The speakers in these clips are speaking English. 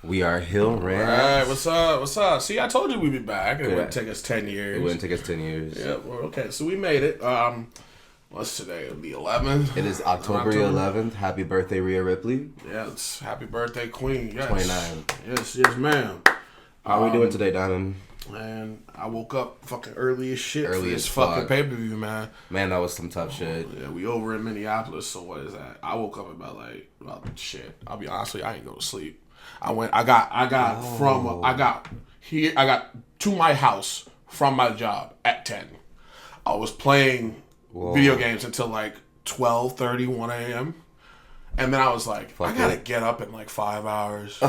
We are Hill Rant. Alright, what's up? What's up? See, I told you we'd be back. It wouldn't take us 10 years. It wouldn't take us 10 years. Yeah, well, okay, so we made it. What's today? It'll be 11th. It is October 11th. Happy birthday, Rhea Ripley. Yeah, it's happy birthday, Queen. Yes. 29. Yes, ma'am. How are we doing today, Diamond? Man, I woke up fucking early as shit Early for this as fucking fuck. pay-per-view, man. Man, that was some tough shit. Yeah, we over in Minneapolis, so what is that? I woke up about shit. I'll be honest with you, I ain't go to sleep. I got to my house from my job at 10. I was playing video games until like 12:30, 1 a.m. And then I was like, I gotta get up in like 5 hours.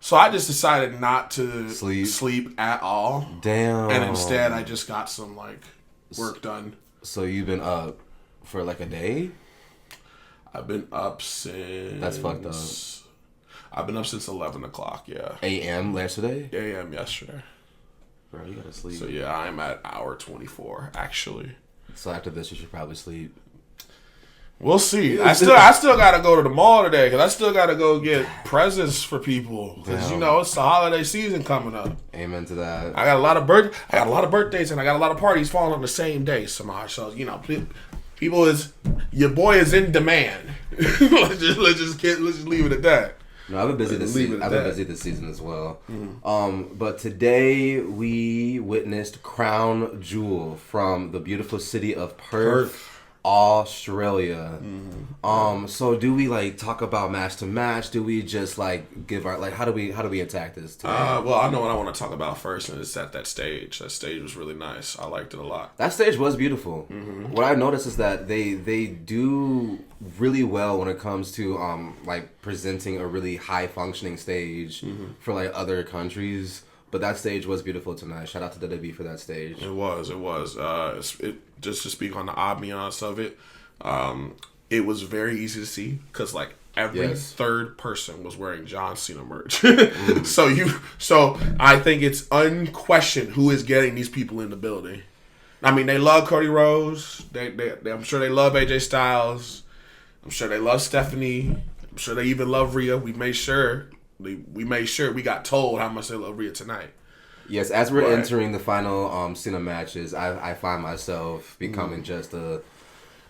So I just decided not to sleep at all. Damn. And instead I just got some like work done. So you've been up for like a day? I've been up since... That's fucked up. I've been up since 11 o'clock, yeah. A.M. yesterday? A.M. yesterday. Bro, you gotta sleep. So yeah, I'm at hour 24, actually. So after this, you should probably sleep. We'll see. I still gotta go to the mall today because I still gotta go get presents for people because it's the holiday season coming up. Amen to that. I got a lot of birthdays and I got a lot of parties falling on the same day, Samaj. So your boy is in demand. let's just leave it at that. No, I've been busy this season. I've been busy this season as well. Mm-hmm. But today we witnessed Crown Jewel from the beautiful city of Perth. Australia. Mm-hmm. So do we like talk about match to match? Do we just like give our how do we attack this today? Well, I know what I want to talk about first, and it's at that stage. That stage was really nice. I liked it a lot. That stage was beautiful. Mm-hmm. What I noticed is that they do really well when it comes to like presenting a really high functioning stage for like other countries. But that stage was beautiful tonight. Shout out to WWE for that stage. It was. Just to speak on the ambiance of it, it was very easy to see because like every third person was wearing John Cena merch. So I think it's unquestioned who is getting these people in the building. I mean, they love Cody Rhodes. I'm sure they love AJ Styles. I'm sure they love Stephanie. I'm sure they even love Rhea. We made sure we got told how much they love Rhea tonight. Yes, as we're entering the final Cena matches, I find myself becoming just a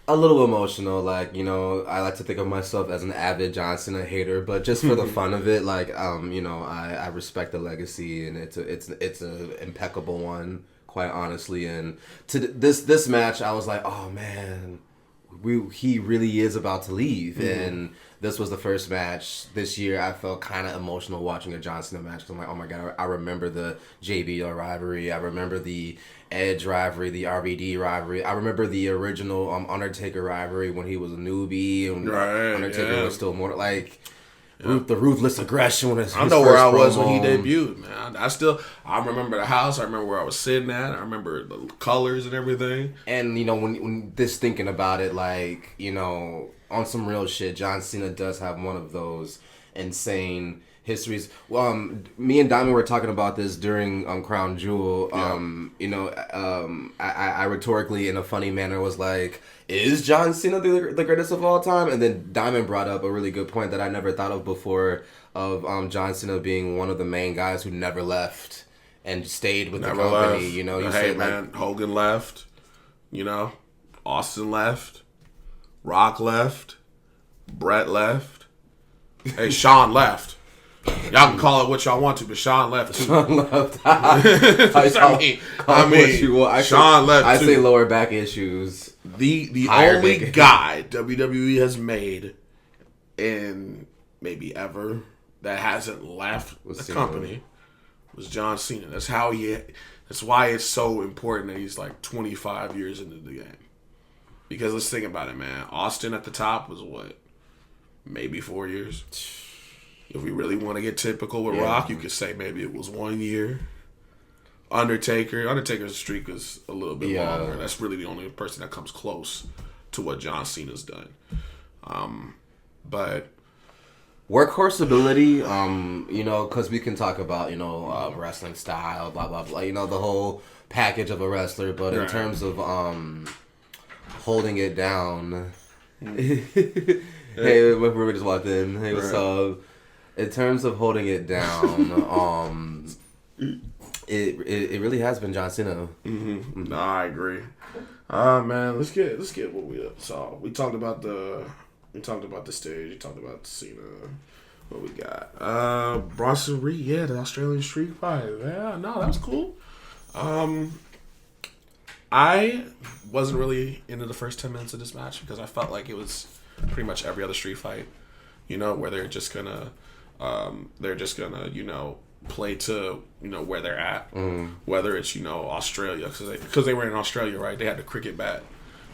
little emotional. Like, I like to think of myself as an avid John Cena hater, but just for the fun of it, like, I respect the legacy, and it's an impeccable one, quite honestly. And to this match, I was like, oh man, he really is about to leave, and this was the first match this year. I felt kind of emotional watching a John Cena match because I'm like, oh my god, I remember the JBL rivalry. I remember the Edge rivalry, the RVD rivalry. I remember the original Undertaker rivalry when he was a newbie and Undertaker was still more like the ruthless aggression. I know where I was when he debuted, man. I remember the house. I remember where I was sitting at. I remember the colors and everything. And when this thinking about it, like on some real shit, John Cena does have one of those insane histories. Me and Diamond were talking about this during Crown Jewel. I rhetorically, in a funny manner, was like, is John Cena the greatest of all time? And then Diamond brought up a really good point that I never thought of before of John Cena being one of the main guys who never left and stayed with the company. Left. Man, Hogan left. Austin left. Rock left. Brett left. Hey, Shawn left. Y'all can call it what y'all want to, but Shawn left too. Shawn left. Shawn left I too. say lower back issues. The only guy WWE has made in maybe ever that hasn't left the company was John Cena. That's why it's so important that he's like 25 years into the game. Because let's think about it, man. Austin at the top was what? Maybe 4 years. If we really want to get typical with Rock, you could say maybe it was 1 year. Undertaker's streak is a little bit longer. That's really the only person that comes close to what John Cena's done. But workhorse ability, because we can talk about, wrestling style, blah, blah, blah, the whole package of a wrestler. But in terms of holding it down, hey, we just walked in. Hey, what's up? In terms of holding it down, it really has been John Cena. Mm-hmm. No, I agree. Man, let's get what we saw. We talked about the stage. We talked about Cena. What we got? Bronson Reed. Yeah, the Australian Street Fight. Yeah, no, that was cool. I wasn't really into the first 10 minutes of this match because I felt like it was pretty much every other street fight, where they're just gonna, play to, where they're at. Mm. Whether it's, Australia, because they were in Australia, right? They had the cricket bat,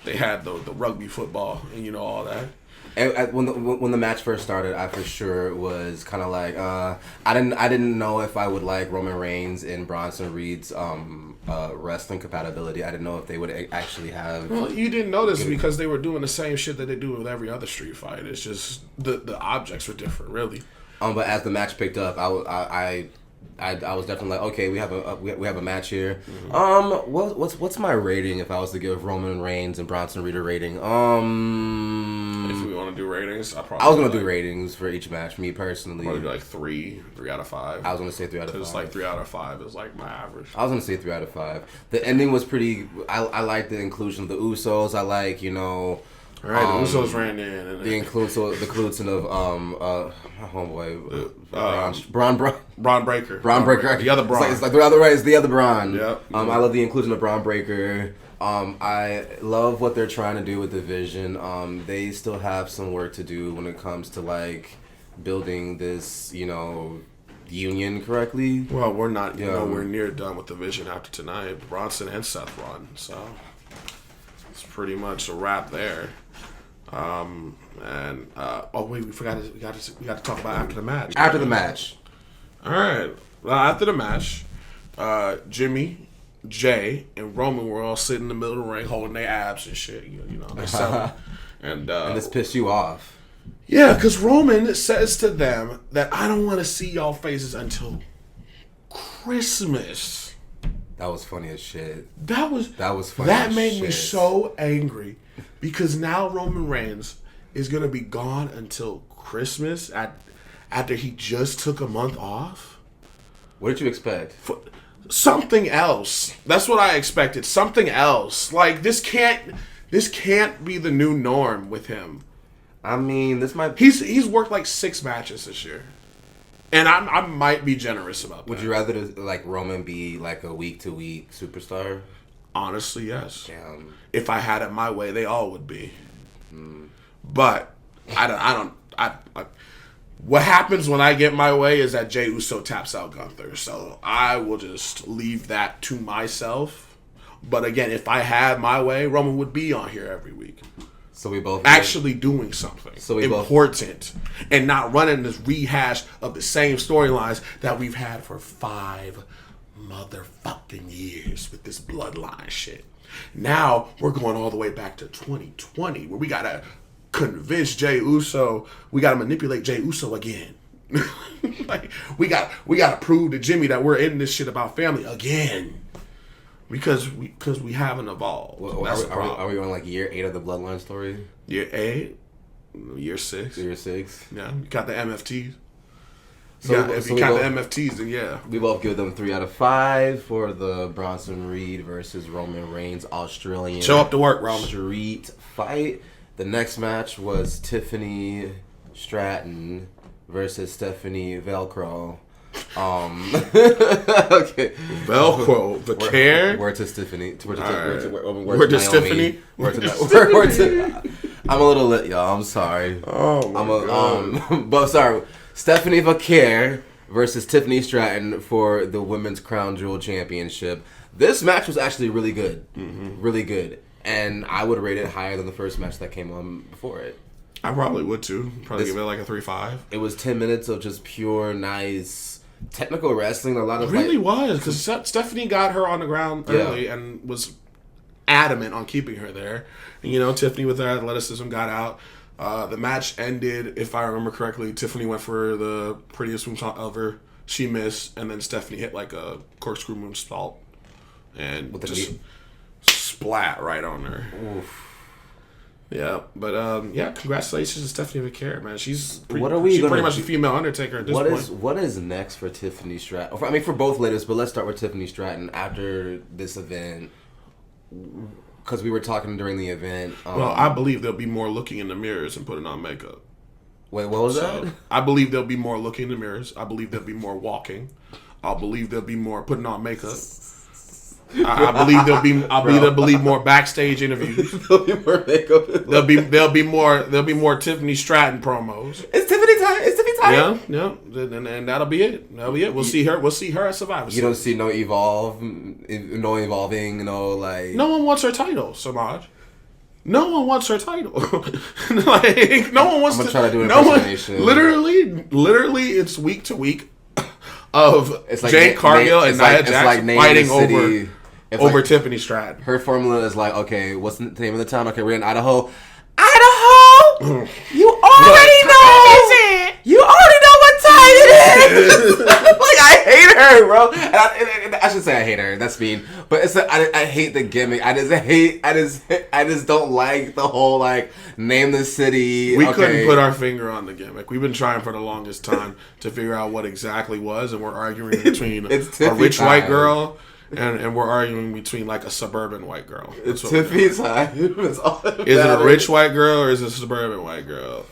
they had the rugby football, and all that. And when the match first started, I for sure was kind of like I didn't know if I would like Roman Reigns and Bronson Reed's wrestling compatibility. I didn't know if they would actually have. Well, you didn't notice because they were doing the same shit that they do with every other street fight. It's just the objects were different, really. But as the match picked up, I was definitely like, okay, we have a match here. Mm-hmm. What's my rating if I was to give Roman Reigns and Bronson Reed a rating? If we want to do ratings, I was gonna do ratings for each match. Me personally, probably like 3 out of 5. I was gonna say 3 out of 5. It's like 3 out of 5 is like my average. I was gonna say 3 out of 5. The ending was pretty. I like the inclusion of the Usos. I like All right, the Usos ran in. And the inclusion of my homeboy Braun Breaker. Braun Breaker. The other Braun. It's like the other way. It's the other Braun. Yep. I love the inclusion of Braun Breaker. I love what they're trying to do with the vision. They still have some work to do when it comes to like building this, union correctly. Well, we're not nowhere near done with the vision after tonight. Bronson and Seth run, so it's pretty much a wrap there. We forgot. We got to talk about after the match. After the match. All right. Well, after the match, Jimmy, Jay, and Roman were all sitting in the middle of the ring, holding their abs and shit. They're selling. And this pissed you off. Yeah, because Roman says to them that I don't want to see y'all faces until Christmas. That was funny as shit. That was funny. That made me so angry because now Roman Reigns is gonna be gone until Christmas after he just took a month off. What did you expect? Something else. That's what I expected. Something else. Like this can't be the new norm with him. I mean, this might. He's worked like 6 matches this year. And I might be generous about that. Would you rather like Roman be like a week-to-week superstar? Honestly, yes. Damn. If I had it my way, they all would be. But I don't. What happens when I get my way is that Jey Uso taps out Gunther. So I will just leave that to myself. But again, if I had my way, Roman would be on here every week. So we both actually doing something important and not running this rehash of the same storylines that we've had for 5 motherfucking years with this bloodline shit. Now we're going all the way back to 2020 where we gotta convince Jey Uso, we gotta manipulate Jey Uso again. Like we gotta prove to Jimmy that we're in this shit about family again. Because we haven't evolved. Well, are we on like year 8 of the Bloodline story? Year 8? Year 6? Year 6? Yeah, you got the MFTs. If you count the MFTs, then yeah. We both give them 3 out of 5 for the Bronson Reed versus Roman Reigns Australian show up to work, Roman. Street fight. The next match was Tiffany Stratton versus Stephanie Velcro. Okay. Velcro, the care. Word to Stephanie. Word to Stephanie. I'm a little lit, y'all. I'm sorry. Oh my God. But sorry. Stephanie Vaquer versus Tiffany Stratton for the Women's Crown Jewel Championship. This match was actually really good. Mm-hmm. Really good. And I would rate it higher than the first match that came on before it. I probably would too. Give it like a 3.5. It was 10 minutes of just pure, nice technical wrestling. A lot of really was because Stephanie got her on the ground early and was adamant on keeping her there. And, Tiffany with her athleticism got out. The match ended, if I remember correctly. Tiffany went for the prettiest moonsault ever. She missed, and then Stephanie hit like a corkscrew moonsault and just splat right on her. Oof. Yeah, but congratulations to Stephanie McCare, man. She's pretty much a female Undertaker at this point. What is next for Tiffany Stratton? I mean, for both ladies, but let's start with Tiffany Stratton after this event. Because we were talking during the event. Well, I believe there'll be more looking in the mirrors and putting on makeup. Wait, what was that? I believe there'll be more looking in the mirrors. I believe there'll be more walking. I believe there'll be more putting on makeup. I believe more backstage interviews. There'll be more makeup. There'll be more Tiffany Stratton promos. It's Tiffany time. Yeah, and that'll be it. We'll see her at Survivor Series. You don't see no evolving, like. No one wants her title, Samaj. No one wants her title. Like no one wants. I'm gonna try to do an impersonation. Literally, it's week to week of Jade Cargill and Nia Jax fighting over Tiffany Stratton. Her formula is like, okay, what's the name of the town? Okay, we're in Idaho. Idaho! You already know! You already know what time it is! Like, I hate her, bro. And I should say I hate her. That's mean. But it's I hate the gimmick. I just don't like the whole, name the city. We couldn't put our finger on the gimmick. We've been trying for the longest time to figure out what exactly was, and we're arguing between a rich white girl and we're arguing between a suburban white girl. It's Tiffany time. Is it a rich white girl or is it a suburban white girl?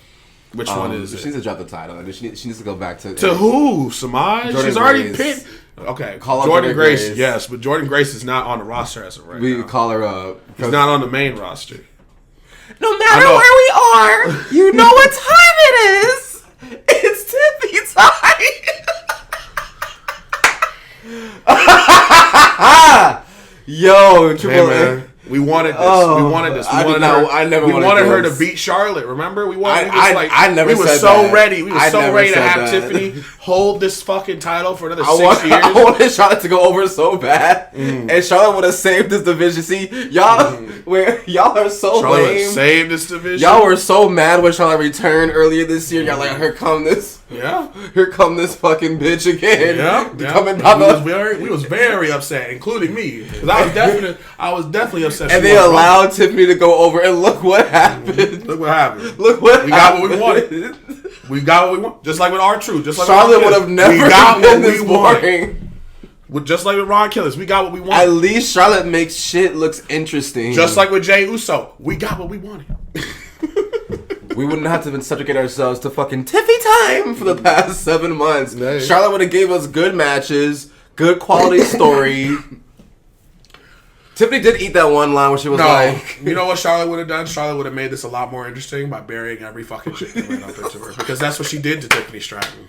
Which one is it? She needs to drop the title. She needs to go back to who? Samaj? She's already pinned. Okay, Jordan Grace. Yes, but Jordan Grace is not on the roster as of right now. We call her up. She's not on the main roster. No matter where we are, you know what time it is. It's Tiffany time. Yo, Triple man. We wanted this. We wanted her to beat Charlotte. Remember, we wanted. We were so ready to have Tiffany hold this fucking title for another 6 years. I wanted Charlotte to go over so bad, and Charlotte would have saved this division. See, y'all are so lame. Saved this division. Y'all were so mad when Charlotte returned earlier this year. Y'all like, here come this fucking bitch again. Yeah, coming down. We was very upset, including me, because I was definitely upset. And they allowed Tiffany to go over, and look what happened. Look what happened. We got what we wanted. We got what we want. Just like with R-Truth. Just like Charlotte would have never been this boring. Just like with Ron Killers, we got what we wanted. At least Charlotte makes shit looks interesting. Just like with Jey Uso, we got what we wanted. We wouldn't have to been subjugate ourselves to fucking Tiffy time for the past 7 months. Nice. Charlotte would have gave us good matches, good quality story. Tiffany did eat that one line where she was like... You know what Charlotte would have done? Charlotte would have made this a lot more interesting by burying every fucking shit that went up into her. Because that's what she did to Tiffany Stratton.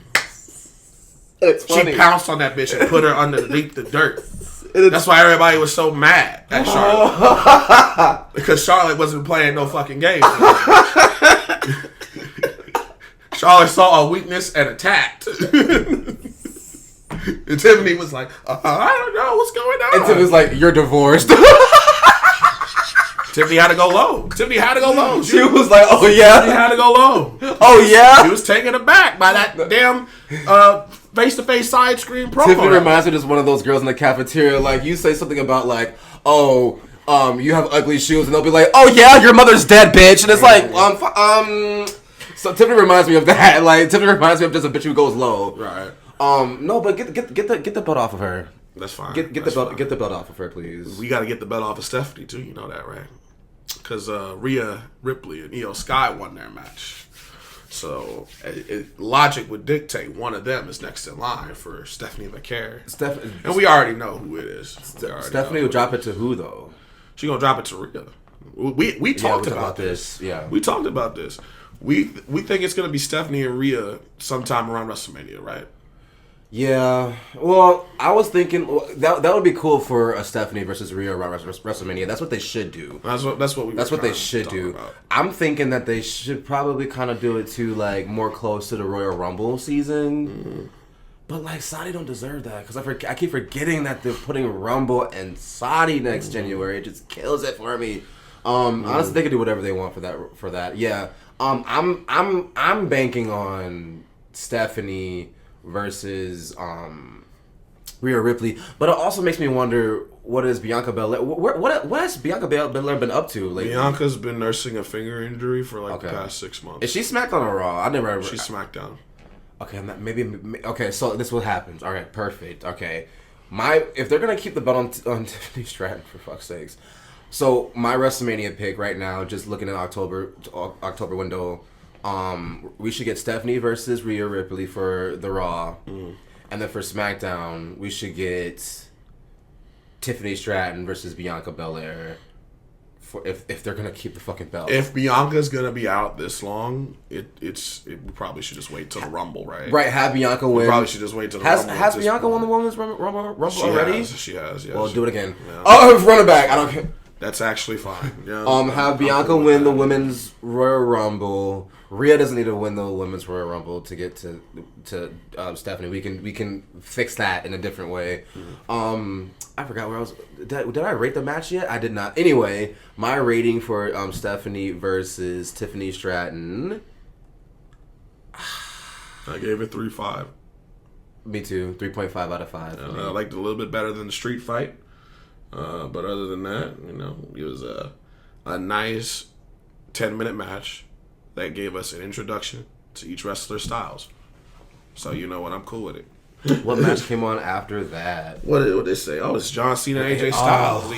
It's funny. She pounced on that bitch and put her underneath the dirt. That's why everybody was so mad at Charlotte. Because Charlotte wasn't playing no fucking games. Charlotte saw a weakness and attacked. And Tiffany was like, I don't know what's going on. And Tiffany was like, you're divorced. Tiffany had to go low. She was like, oh yeah? Tiffany had to go low. Oh yeah? She was taken aback by that damn face-to-face side screen promo. Tiffany reminds me of just one of those girls in the cafeteria. Like, you say something about like, you have ugly shoes, and they'll be like, oh yeah, your mother's dead, bitch. And it's like, So Tiffany reminds me of that. Like, Tiffany reminds me of just a bitch who goes low. Right. No, but get the belt off of her. That's fine. Get the belt off of her, please. We got to get the belt off of Stephanie too. You know that, right? Because Rhea Ripley and Io Sky won their match, so logic would dictate one of them is next in line for Stephanie McCare. And we already know who it is. Stephanie will drop it to who though? She gonna drop it to Rhea. We talked about this. Yeah, we talked about this. We think it's gonna be Stephanie and Rhea sometime around WrestleMania, right? Yeah, well, I was thinking that would be cool for a Stephanie versus Rhea around WrestleMania. That's what they should do. That's what they should do. About. I'm thinking that they should probably kind of do it to like more close to the Royal Rumble season. Mm-hmm. But like Saudi don't deserve that because I keep forgetting that they're putting Rumble and Saudi next January. It just kills it for me. Honestly, they can do whatever they want for that. Yeah. I'm banking on Stephanie versus Rhea Ripley. But it also makes me wonder, what is Bianca Belair? What has Bianca Belair been up to lately? Bianca's been nursing a finger injury for like the past 6 months. Is she SmackDown or Raw? I never. She's SmackDown. Okay, maybe. Okay, so this is what happens. All right, perfect. Okay, if they're gonna keep the belt on Tiffany Stratton, for fuck's sakes. So my WrestleMania pick right now, just looking at October window, we should get Stephanie versus Rhea Ripley for the Raw, and then for SmackDown we should get Tiffany Stratton versus Bianca Belair. If they're gonna keep the fucking belt. If Bianca's gonna be out this long, we probably should just wait till the Rumble, right? Right, have Bianca win. We probably should just wait till the Rumble. Has Bianca won the Women's Rumble already? She has. Yeah. Well, do it again. Yeah. Oh, run it back. I don't care. That's actually fine. Yeah. Have Bianca win the Women's Royal Rumble. Rhea doesn't need to win the Women's Royal Rumble to get to Stephanie. We can fix that in a different way. I forgot where I was. Did I rate the match yet? I did not. Anyway, my rating for Stephanie versus Tiffany Stratton. I gave it 3.5. Me too. 3.5 out of 5. I liked it a little bit better than the street fight. But other than that, it was a nice 10-minute match that gave us an introduction to each wrestler's styles. So you know what, I'm cool with it. What match came on after that? What did they say? Oh, it's John Cena and AJ Styles.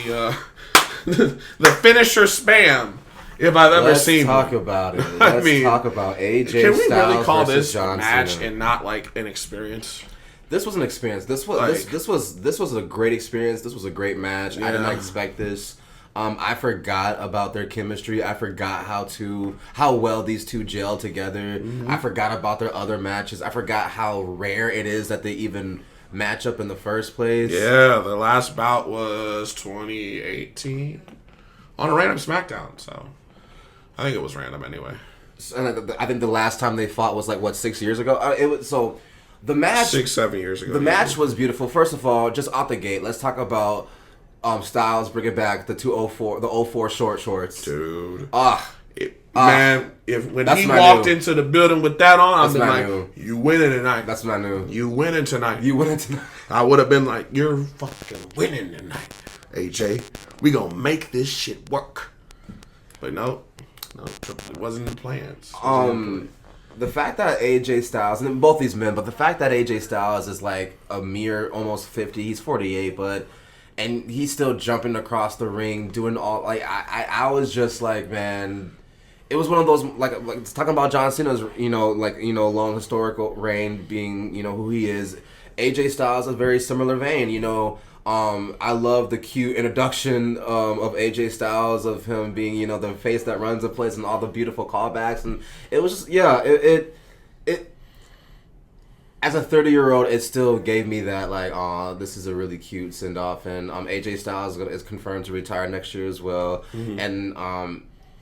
The finisher spam, if I've ever seen. Let's talk about it. Let's talk about AJ Styles. Can we really call this John match Cena and not like an experience? This was an experience. This was a great experience. This was a great match. Yeah. I did not expect this. I forgot about their chemistry. I forgot how well these two gel together. Mm-hmm. I forgot about their other matches. I forgot how rare it is that they even match up in the first place. Yeah, the last bout was 2018 on a random SmackDown. So I think it was random anyway. And I think the last time they fought was 6 years ago. It was so. The match 6-7 years ago. The match was beautiful. First of all, just out the gate, let's talk about Styles bringing back the 04 short shorts. Dude. Man, when he walked into the building with that on, I'd been like, you winning tonight. That's what I knew. You winning tonight. I would have been like, you're fucking winning tonight, AJ. We gonna make this shit work. But no, it wasn't in the plans. The fact that AJ Styles, and both these men, but the fact that AJ Styles is like a mere almost 50, he's 48, and he's still jumping across the ring, doing all, I was just like, man, it was one of those, like talking about John Cena's, long historical reign being, who he is. AJ Styles is a very similar vein, I love the cute introduction of AJ Styles, of him being, the face that runs the place, and all the beautiful callbacks, and it was just, it as a 30-year-old, it still gave me that, this is a really cute send-off, and AJ Styles is confirmed to retire next year as well, and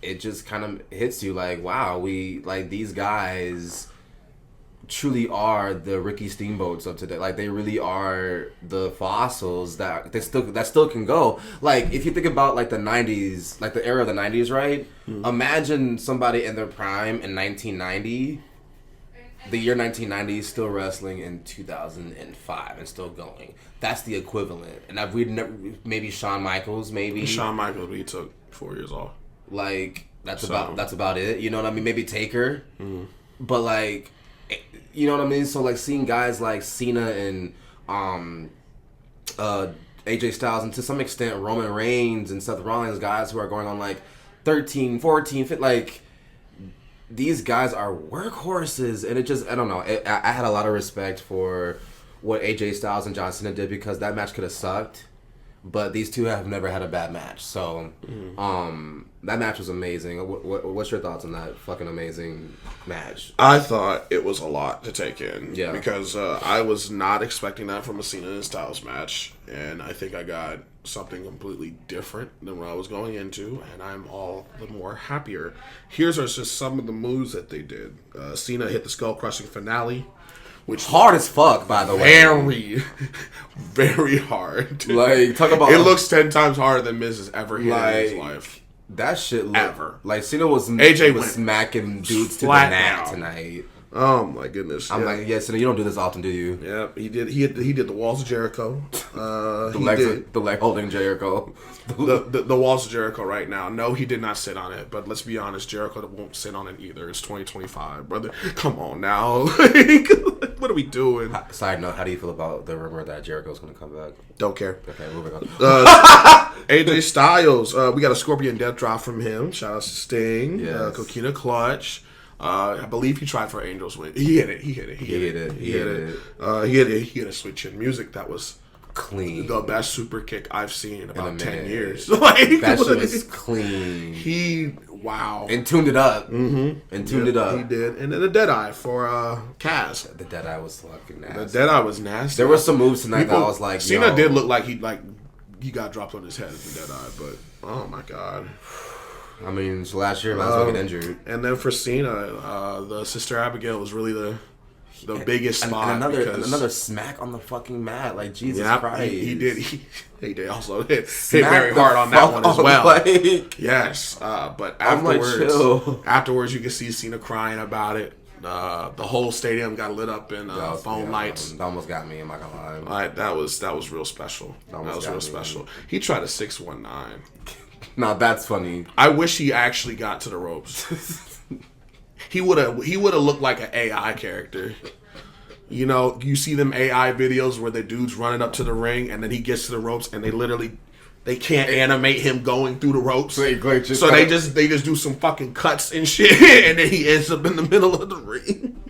it just kind of hits you wow, these guys truly are the Ricky Steamboats of today. They really are the fossils that still can go. If you think about the 90s, the era of the 90s, right? Imagine somebody in their prime in 1990, the year 1990, still wrestling in 2005 and still going. That's the equivalent. And we'd never, maybe Shawn Michaels, he took 4 years off. That's about it. You know what I mean? Maybe Taker, but you know what I mean? So seeing guys like Cena and AJ Styles, and to some extent Roman Reigns and Seth Rollins, guys who are going on 13, 14, 15, these guys are workhorses, and it just, I don't know. I had a lot of respect for what AJ Styles and John Cena did, because that match could have sucked, but these two have never had a bad match. So that match was amazing. What's your thoughts on that fucking amazing match? I thought it was a lot to take in. Yeah. Because I was not expecting that from a Cena and Styles match, and I think I got something completely different than what I was going into, and I'm all the more happier. Here's just some of the moves that they did. Cena hit the skull-crushing finale, which hard as fuck, by the way. Very, very hard. Talk about it looks 10 times harder than Miz has ever hit in his life. That shit ever. Cena was AJ was smacking dudes to the mat tonight. Oh my goodness! I'm like, yeah, so you don't do this often, do you? Yeah, he did. He did the walls of Jericho. The leg holding Jericho. the walls of Jericho right now. No, he did not sit on it. But let's be honest, Jericho won't sit on it either. It's 2025, brother. Come on now. What are we doing? Side note: how do you feel about the rumor that Jericho's going to come back? Don't care. Okay, moving on. AJ Styles. We got a Scorpion Death Drop from him. Shout out to Sting. Yes. Coquina Clutch. I believe he tried for Angel's Win. He hit it. He hit a switch in music that was clean. The best super kick I've seen in about 10 years. Like, that shit was clean. Wow. And tuned it up. Mm-hmm. And tuned it up. He did. And then the Deadeye for Kaz. The Deadeye was fucking nasty. The Deadeye was nasty. There were some moves tonight that I was like, Cena did look like he got dropped on his head as the Deadeye, but oh my god. I mean, last year, might as well get injured. And then for Cena, the Sister Abigail was really the biggest spot. And another smack on the fucking mat. Like, Jesus Christ. He did also hit very hard on that one as well. Yes. But afterwards, you can see Cena crying about it. The whole stadium got lit up in foam lights. That almost got me, I'm not gonna lie. That was real special. That was real special. He tried a 619. Now that's funny. I wish he actually got to the ropes. He would have looked like an AI character. You know, you see them AI videos where the dude's running up to the ring and then he gets to the ropes and they can't animate him going through the ropes. So they just do some fucking cuts and shit and then he ends up in the middle of the ring.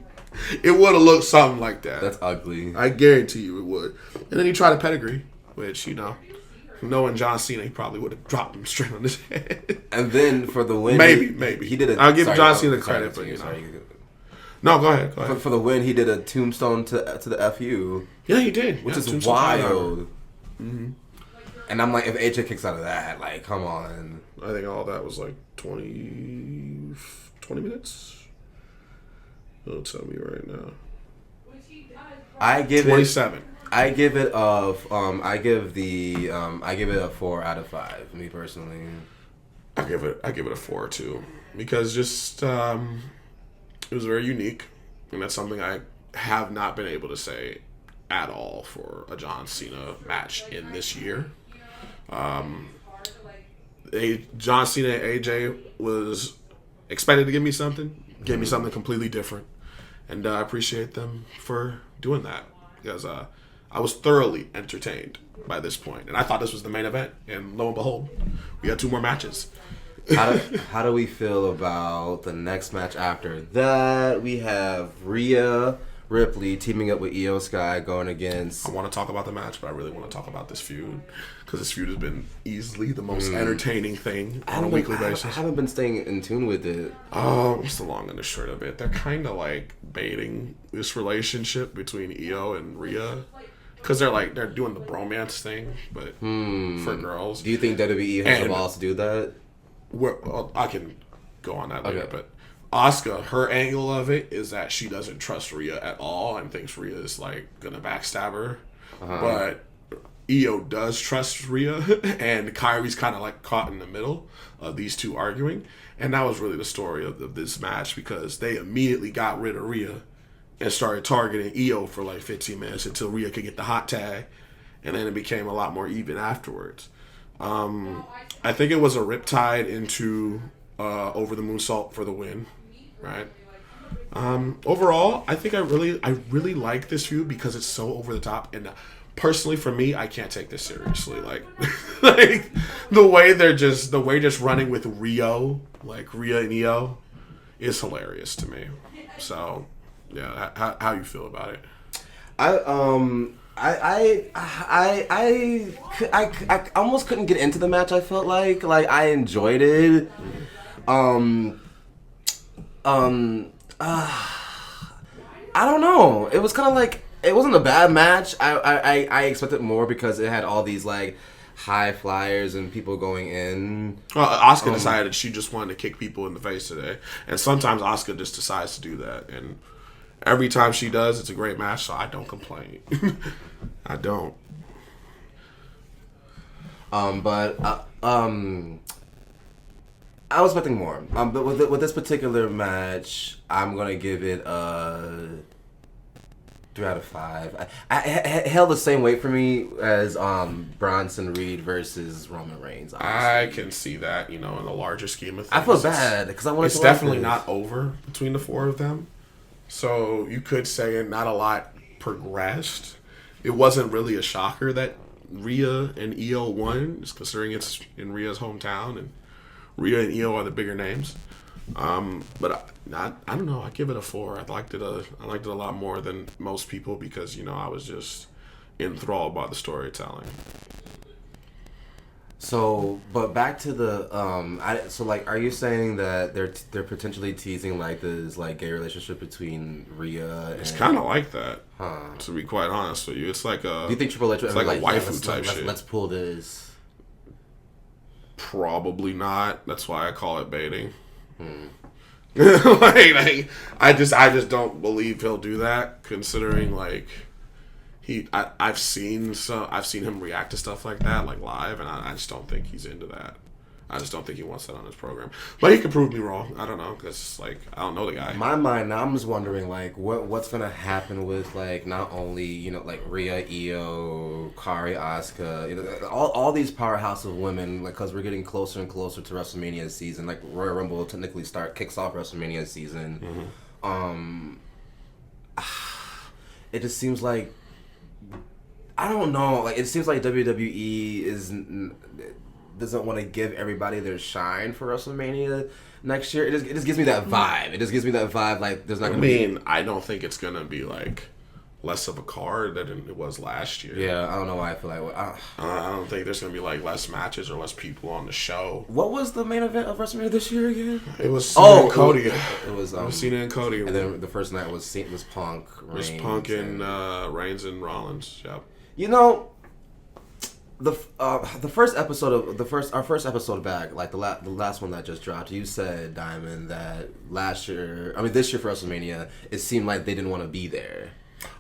It would have looked something like that. That's ugly. I guarantee you it would. And then he tried a pedigree, which, knowing John Cena, he probably would have dropped him straight on his head. And then for the win, maybe he did it. I'll give John Cena credit, but no, go ahead. For the win, he did a tombstone to the FU. Yeah, he did, which is wild. Mm-hmm. And I'm like, if AJ kicks out of that, like, come on. I think all that was like 20 minutes. It'll tell me right now. I give 27. I give it a 4 out of 5. Me personally, I give it a 4 too, because just it was very unique, and that's something I have not been able to say at all for a John Cena match in this year. John Cena and AJ was expected to give me something, gave me something completely different, and I appreciate them for doing that, because I was thoroughly entertained by this point, and I thought this was the main event, and lo and behold, we had 2 more matches. How do we feel about the next match after that? We have Rhea Ripley teaming up with Io Sky going against... I want to talk about the match, but I really want to talk about this feud, because this feud has been easily the most entertaining thing on a weekly basis. I haven't been staying in tune with it. What's the long and the short of it? They're kind of like baiting this relationship between Io and Rhea. Because they're doing the bromance thing, but for girls. Do you think WWE has the balls to do that? Well, I can go on that later, but Asuka, her angle of it is that she doesn't trust Rhea at all and thinks Rhea is like gonna backstab her. But Io does trust Rhea, and Kyrie's kind of like caught in the middle of these two arguing, and that was really the story of this match, because they immediately got rid of Rhea and started targeting Io for like 15 minutes until Rhea could get the hot tag, and then it became a lot more even afterwards. I think it was a riptide into over the moonsault for the win, right? Overall, I think I really like this feud because it's so over the top, and personally for me, I can't take this seriously. Like the way they're just running with Rhea and Io is hilarious to me. So yeah, how you feel about it? I almost couldn't get into the match. I felt like I enjoyed it. I don't know. It was kind of like, it wasn't a bad match. I expected more because it had all these like high flyers and people going in. Well, Asuka decided she just wanted to kick people in the face today, and sometimes Asuka just decides to do that, and every time she does, it's a great match, so I don't complain. I don't. I was expecting more. But with this particular match, I'm gonna give it a 3 out of 5. I held the same weight for me as Bronson Reed versus Roman Reigns. Honestly. I can see that, in a larger scheme of things. I feel bad because I want to. It's definitely not over between the four of them. So you could say not a lot progressed. It wasn't really a shocker that Rhea and Io won, just considering it's in Rhea's hometown and Rhea and Io are the bigger names. But I don't know. I give it a 4. I liked it a lot more than most people because I was just enthralled by the storytelling. So, but back to the are you saying that they're potentially teasing like this like gay relationship between Rhea? It's kind of like that. To be quite honest with you, it's like a. Do you think Triple H? It's like a waifu type shit. Let's pull this. Probably not. That's why I call it baiting. I just don't believe he'll do that. Considering I've seen him react to stuff like that live, and I just don't think he's into that. I just don't think he wants that on his program. But he could prove me wrong. I don't know because I don't know the guy. In my mind now, I'm just wondering what's gonna happen with not only Rhea, Io, Kari, Asuka, all these powerhouse of women because we're getting closer and closer to WrestleMania season. Royal Rumble will technically kicks off WrestleMania season. Mm-hmm. It just seems like I don't know. It seems like WWE doesn't want to give everybody their shine for WrestleMania next year. It just gives me that vibe. It just gives me that vibe. There's not going to be. I don't think it's going to be less of a card than it was last year. Yeah, I don't know why I feel like. I don't think there's going to be less matches or less people on the show. What was the main event of WrestleMania this year again? It was Cena and Cody. It was Cena and Cody. And then the first night was Punk. Reigns, it was Punk and Reigns and Rollins. Yep. The first episode of our first episode back, the last one that just dropped, you said, Diamond, that this year for WrestleMania, it seemed like they didn't want to be there.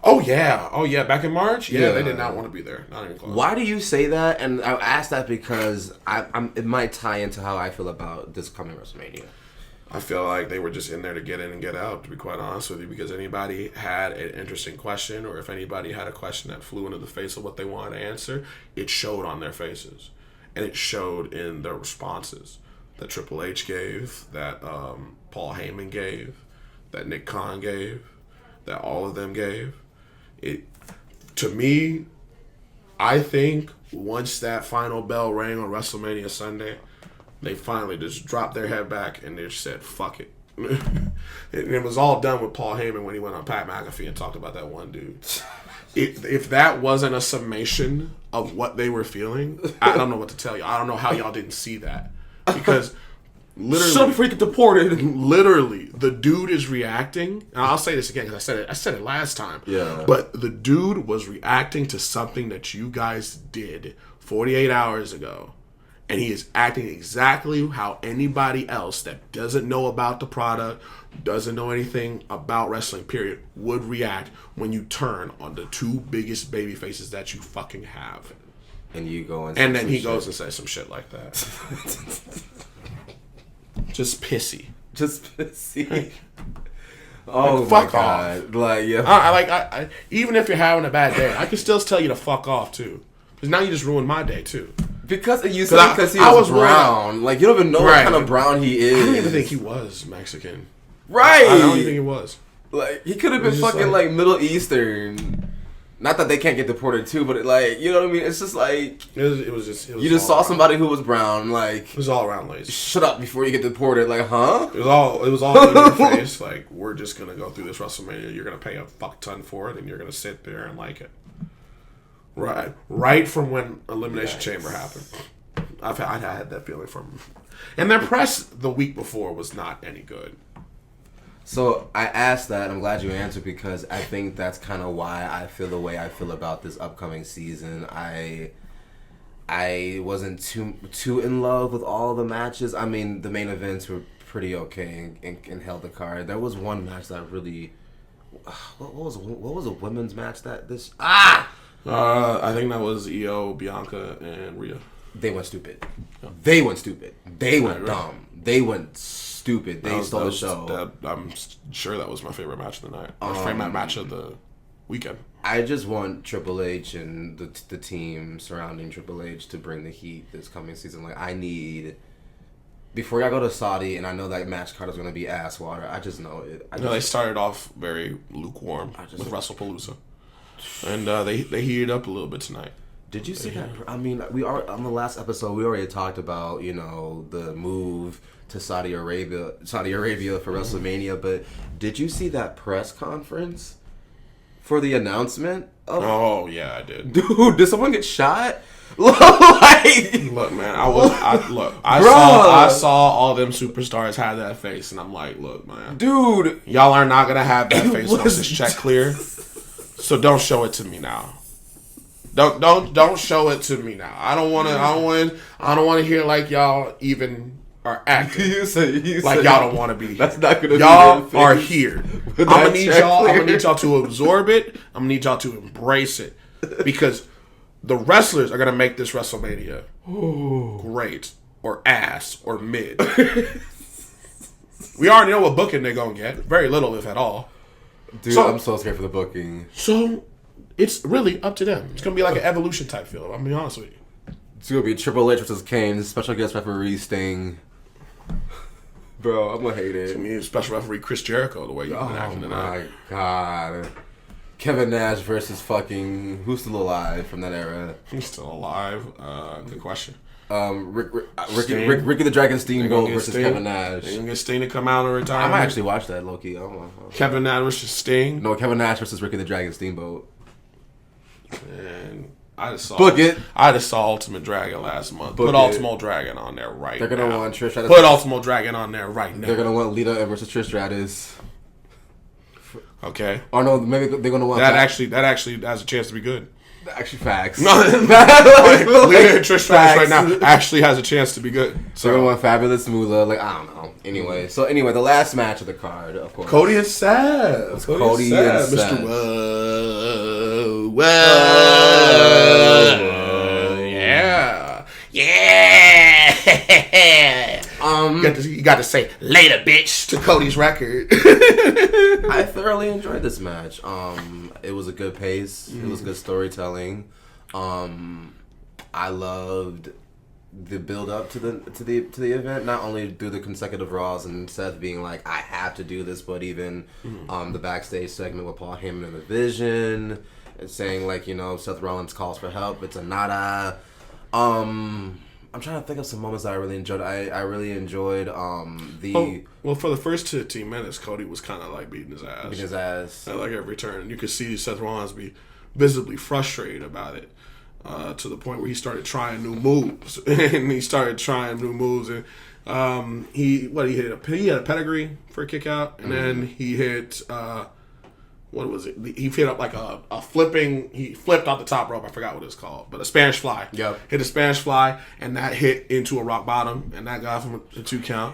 Oh yeah, back in March, yeah, they did not want to be there, not even close. Why do you say that? And I asked that because it might tie into how I feel about this coming WrestleMania. I feel like they were just in there to get in and get out, to be quite honest with you, because anybody had an interesting question, or if anybody had a question that flew into the face of what they wanted to answer, it showed on their faces. And it showed in their responses that Triple H gave, that Paul Heyman gave, that Nick Khan gave, that all of them gave. To me, I think once that final bell rang on WrestleMania Sunday, they finally just dropped their head back and they just said, fuck it. It was all done with Paul Heyman when he went on Pat McAfee and talked about that one dude. If that wasn't a summation of what they were feeling, I don't know what to tell you. I don't know how y'all didn't see that. Because literally, shut up before you get deported. Literally, the dude is reacting. And I'll say this again because I said it last time. Yeah. But the dude was reacting to something that you guys did 48 hours ago. And he is acting exactly how anybody else that doesn't know about the product, doesn't know anything about wrestling, period, would react when you turn on the two biggest baby faces that you fucking have. And you go and then he goes and says some shit like that. Just pissy. Oh, like, fuck off. Yeah. I even if you're having a bad day, I can still tell you to fuck off too. Because now you just ruined my day too. Because he was brown. You don't even know what kind of brown he is. I don't even think he was Mexican. Right. I don't even think he was. He could have been fucking Middle Eastern. Not that they can't get deported too, but you know what I mean? It's just it was you just saw somebody who was brown, it was all around lazy. Shut up before you get deported, huh? It was all in your face, we're just gonna go through this WrestleMania, you're gonna pay a fuck ton for it, and you're gonna sit there and like it. Right from when Elimination Chamber happened. I had that feeling from... And their press the week before was not any good. So I asked that. I'm glad you answered because I think that's kind of why I feel the way I feel about this upcoming season. I wasn't too in love with all the matches. I mean, the main events were pretty okay and held the card. There was one match that really... What was a women's match that this... I think that was Io, Bianca, and Rhea. they went stupid. They went stupid. They went dumb. They went stupid. They stole the show. I'm sure that was my favorite match of the night. My favorite match of the weekend. I just want Triple H and the team surrounding Triple H to bring the heat this coming season. Like, I need... Before I go to Saudi, and I know that match card is going to be ass water, I just know it. They started off very lukewarm with WrestlePalooza. And they heated up a little bit tonight. Did you see that? I mean, we are on the last episode. We already talked about the move to Saudi Arabia for WrestleMania. But did you see that press conference for the announcement? Oh yeah, I did. Dude, did someone get shot? Look, man, I saw all them superstars have that face, and I'm like, look, man, dude, y'all are not gonna have that face once this check clear. So don't show it to me now. Don't show it to me now. I don't want to hear like y'all even are acting. You said y'all don't want to be here. That's not gonna y'all be are here. I'm gonna need y'all to absorb it. I'm gonna need y'all to embrace it, because the wrestlers are gonna make this WrestleMania great or ass or mid. We already know what booking they're gonna get. Very little, if at all. Dude, I'm so scared for the booking. So it's really up to them. It's gonna be like an evolution type feel. I'm gonna be honest with you. It's gonna be Triple H versus Kane, special guest referee Sting. Bro, I'm gonna hate it. It's gonna be special referee Chris Jericho, the way you've been acting tonight. Oh my god. Kevin Nash versus fucking who's still alive from that era? Who's still alive? Good question. Ricky the Dragon Steamboat versus Kevin Nash. They're gonna get Sting to come out and retire. I might actually watch that, low-key. Kevin Nash versus Sting. No, Kevin Nash versus Ricky the Dragon Steamboat. And I just saw Ultimate Dragon last month. Put Ultimate Dragon on there right now. They're gonna want Trish Stratus. Put Ultimate Dragon on there right now. They're gonna want Lita versus Trish Stratus. Okay. Or no, maybe they're gonna want that. Actually has a chance to be good. Actually, facts. No, Lita and Trish Stratus right now actually has a chance to be good. So they're gonna want Fabulous Moolah. Like, I don't know. Anyway, the last match of the card, of course. Cody and Seth. Cody and Seth. Mr. Yeah. You got to say later, bitch, to Cody's record. I thoroughly enjoyed this match. It was a good pace. It was good storytelling. I loved the build up to the event, not only through the consecutive Raws and Seth being like, I have to do this, but even the backstage segment with Paul Heyman and the Vision, and saying like, Seth Rollins calls for help. It's a nada. I'm trying to think of some moments that I really enjoyed. I really enjoyed well, for the first 15 minutes, Cody was kind of like beating his ass. At like every turn. You could see Seth Rollins be visibly frustrated about it, to the point where he started trying new moves. And he had a pedigree for a kick out, and then he hit what was it? He hit up like a flipping. He flipped off the top rope. I forgot what it's called, but a Spanish fly. Yep. Hit a Spanish fly, and that hit into a rock bottom, and that got him a 2 count.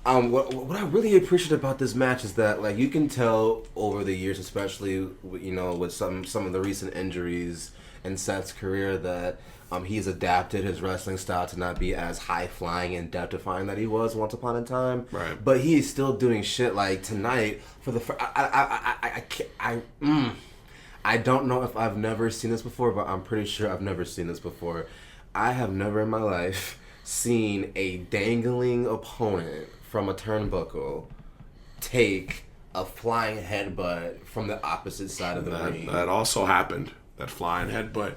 What I really appreciate about this match is that, like, you can tell over the years, especially with some of the recent injuries in Seth's career, that he's adapted his wrestling style to not be as high flying and death defying that he was once upon a time. Right. But he's still doing shit like tonight for the. I don't know if I've never seen this before, but I'm pretty sure I've never seen this before. I have never in my life seen a dangling opponent from a turnbuckle take a flying headbutt from the opposite side of the ring. That also happened. That flying headbutt.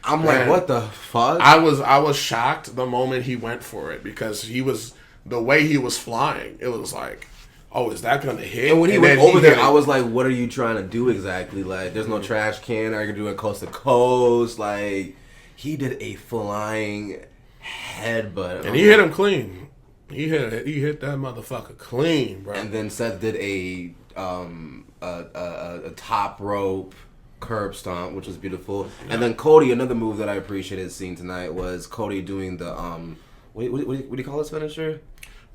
I'm like, what the fuck? I was shocked the moment he went for it, because the way he was flying, it was like, oh, is that gonna hit? And when he went over there, I was like, what are you trying to do exactly? Like, there's no trash can. Are you gonna do it coast to coast? Like, he did a flying headbutt, and he hit him clean. He hit that motherfucker clean, bro. And then Seth did a top rope curb stomp, which was beautiful. Yeah. And then Cody, another move that I appreciated seeing tonight was Cody doing the what do you call this finisher?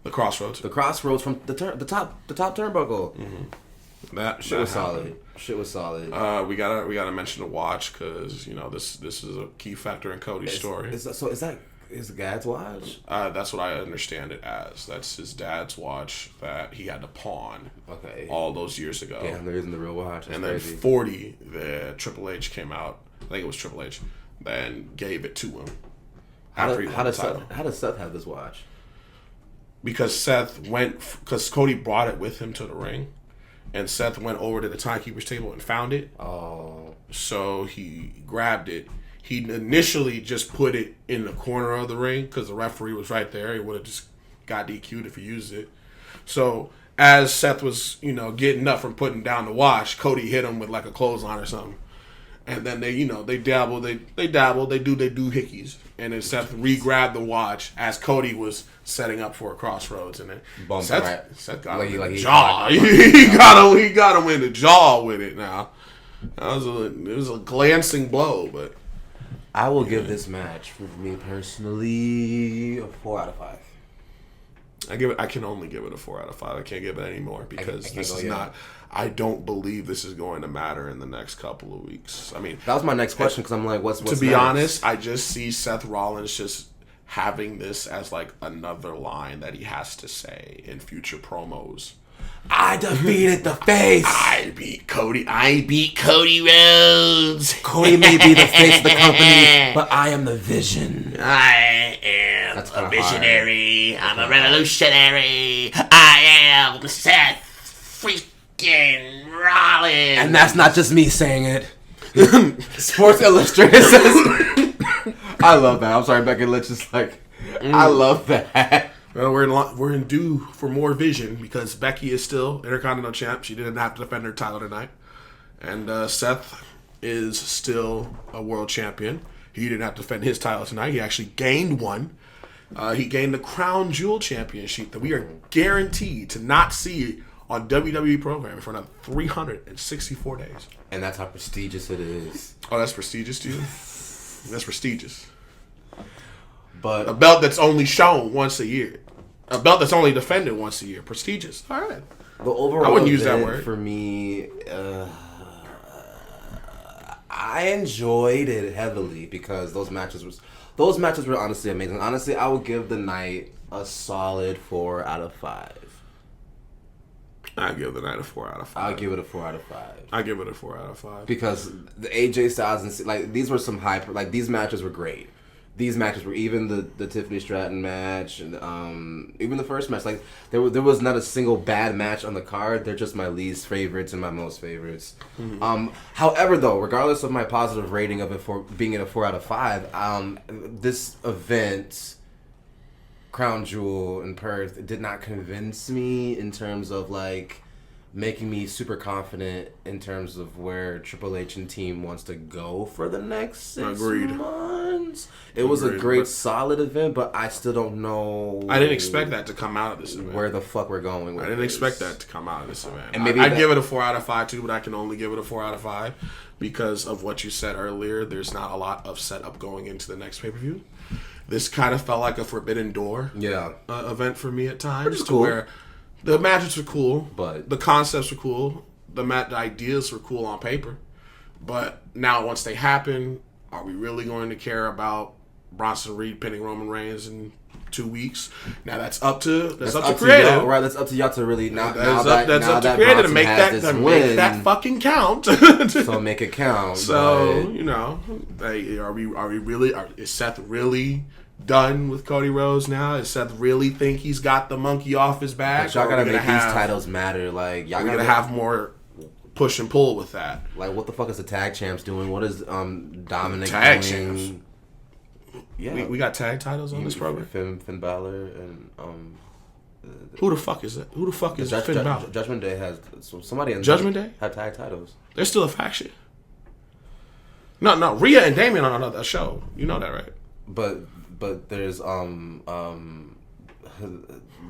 The crossroads. The crossroads from the top turnbuckle. Mm-hmm. Shit was solid. We gotta mention the watch, because this is a key factor in Cody's story. Is that his dad's watch? That's what I understand it as. That's his dad's watch that he had to pawn. Okay. All those years ago. Damn, there isn't the real watch. That's and crazy. then 40, the Triple H came out. I think it was Triple H. Then gave it to him. How does Seth have this watch? Because Cody brought it with him to the ring, and Seth went over to the timekeeper's table and found it. Oh. So he grabbed it. He initially just put it in the corner of the ring because the referee was right there. He would have just got DQ'd if he used it. So as Seth was, getting up from putting down the watch, Cody hit him with like a clothesline or something. And then they dabble, they do hickeys. And then Seth re-grabbed the watch as Cody was setting up for a crossroads. And then Seth got him in the jaw. He got him in the jaw with it now. It was a glancing blow, but... I will give this match, for me personally, a 4 out of 5. I can only give it a 4 out of 5. I can't give it any more because this is not... I don't believe this is going to matter in the next couple of weeks. I mean... That was my next question because I'm like, what's to be next? Honest, I just see Seth Rollins just having this as like another line that he has to say in future promos. I defeated the face. I beat Cody Rhodes. Cody may be the face of the company, but I am the vision. I am a visionary. I'm a revolutionary. I am Seth freaking Rollins. And that's not just me saying it. Sports Illustrated says... I love that. I'm sorry, Becky Lynch is like... I love that. Well, we're in due for more vision because Becky is still Intercontinental Champ. She didn't have to defend her title tonight. And Seth is still a world champion. He didn't have to defend his title tonight. He actually gained one. He gained the Crown Jewel Championship that we are guaranteed to not see on WWE programming for another 364 days. And that's how prestigious it is. Oh, that's prestigious to you? That's prestigious. But a belt that's only shown once a year. A belt that's only defended once a year. Prestigious. All right. The overall I wouldn't use that word. For me, I enjoyed it heavily because those matches were honestly amazing. Honestly, I would give the night a solid 4 out of 5. I give the night a 4 out of 5. I'll give it a 4 out of 5. I give it a 4 out of 5 because the AJ Styles and these were some these matches were great. These matches were even the Tiffany Stratton match and even the first match. Like there was not a single bad match on the card. They're just my least favorites and my most favorites. Mm-hmm. However, though, regardless of my positive rating of it for being at a 4 out of 5, this event, Crown Jewel in Perth, did not convince me in terms of like making me super confident in terms of where Triple H and team wants to go for the next 6 months. It was a great, solid event, but I still don't know. I didn't expect that to come out of this event. Where the fuck we're going with I didn't expect that to come out of this event. And maybe I'd give it a 4 out of 5 too, but I can only give it a 4 out of 5 because of what you said earlier. There's not a lot of setup going into the next pay-per-view. This kind of felt like a Forbidden Door event for me at times. Which is cool. Where the matches were cool, but the concepts were cool. The ideas were cool on paper. But now once they happen, are we really going to care about Bronson Reed pinning Roman Reigns in 2 weeks? Now that's up to creative. Right, that's up to y'all to really that's up to creative to make that fucking count. So make it count. So is Seth really done with Cody Rhodes now? Does Seth really think he's got the monkey off his back? But y'all gotta make these titles matter. Like y'all gotta have more push and pull with that. Like what the fuck is the tag champs doing? What is Dominic tag doing? Champs? Yeah, we got tag titles on this program. Finn Balor and who the fuck is that? Who the fuck is Finn Balor? Judgment Day has somebody in Judgment Day have tag titles. They're still a faction. No, Rhea and Damien on another show. You know that, right? But there's the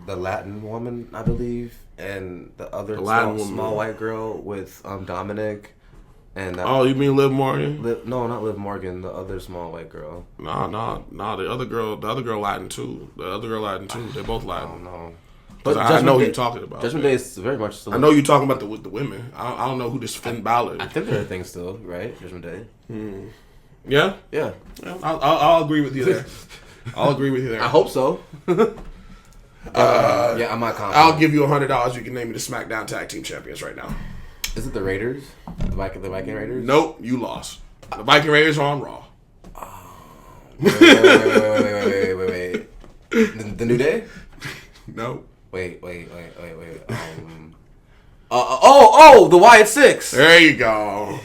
Latin woman, I believe, and the other small white girl with Dominic. And you mean Liv Morgan? No, not Liv Morgan. The other small white girl. No. The other girl Latin too. They're both Latin. I don't know. But I know who you're talking about. Judgment Day is very much still. I know you're talking about the women. I don't know who this Finn Balor is. I think they're a thing still, right? Judgment Day. Yeah. Yeah. I'll agree with you there. I'll agree with you there. I hope so. Yeah, I'm not confident. I'll give you $100. You can name me the SmackDown Tag Team Champions right now. Is it the Raiders? The Viking Raiders? Nope, you lost. The Viking Raiders are on Raw. Wait. The New Day? Nope. Wait. The Wyatt Six. There you go.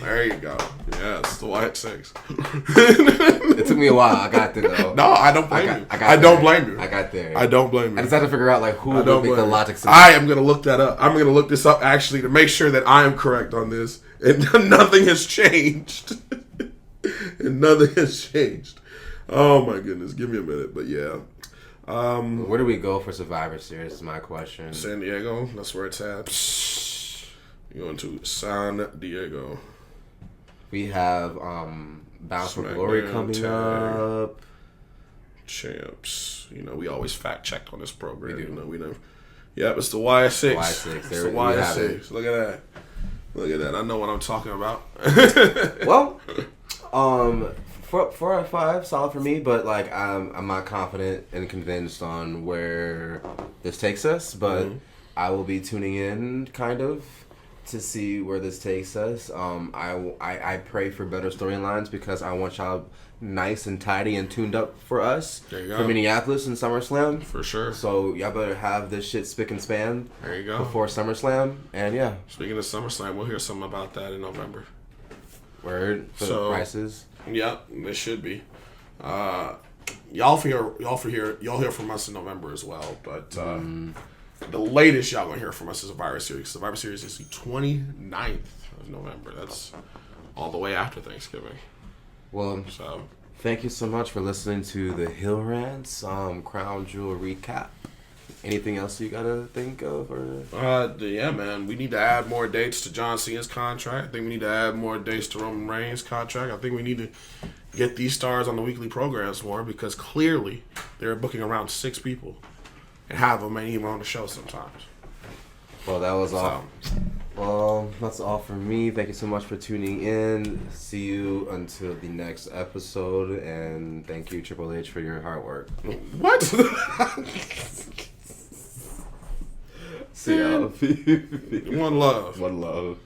Yes, the Wyatt Six. It took me a while. I got there though. No, I don't blame you. I don't blame you. I got there. I don't blame you. I just had to figure out like who would make the logic sense. I am gonna look that up. I'm gonna look this up actually to make sure that I am correct on this. And nothing has changed. Oh my goodness. Give me a minute. But yeah. Where do we go for Survivor Series is my question. San Diego. That's where it's at. You're going to San Diego. We have Bound for Glory coming up. Champs. We always fact checked on this program. We know. Yep, it's the YS6. Y6. It's the YS6. Look at that. I know what I'm talking about. Well, 4 out of 5, solid for me. But like, I'm not confident and convinced on where this takes us. But I will be tuning in, kind of, to see where this takes us. I pray for better storylines because I want y'all nice and tidy and tuned up for us for Minneapolis and SummerSlam. For sure. So y'all better have this shit spick and span. There you go. Before SummerSlam. And yeah. Speaking of SummerSlam, we'll hear something about that in November. Word for the prices. Yep, it should be. Y'all hear from us in November as well, but the latest y'all gonna hear from us is Survivor Series. Survivor Series is the 29th of November. That's all the way after Thanksgiving. Well, thank you so much for listening to the Hill Rants Crown Jewel recap. Anything else you gotta think of? Yeah, man. We need to add more dates to John Cena's contract. I think we need to add more dates to Roman Reigns' contract. I think we need to get these stars on the weekly programs more because clearly they're booking around 6 people and half of them ain't even on the show sometimes. Well, that was all. Well, that's all for me. Thank you so much for tuning in. See you until the next episode, and thank you, Triple H, for your hard work. What? See y'all. One love. One love.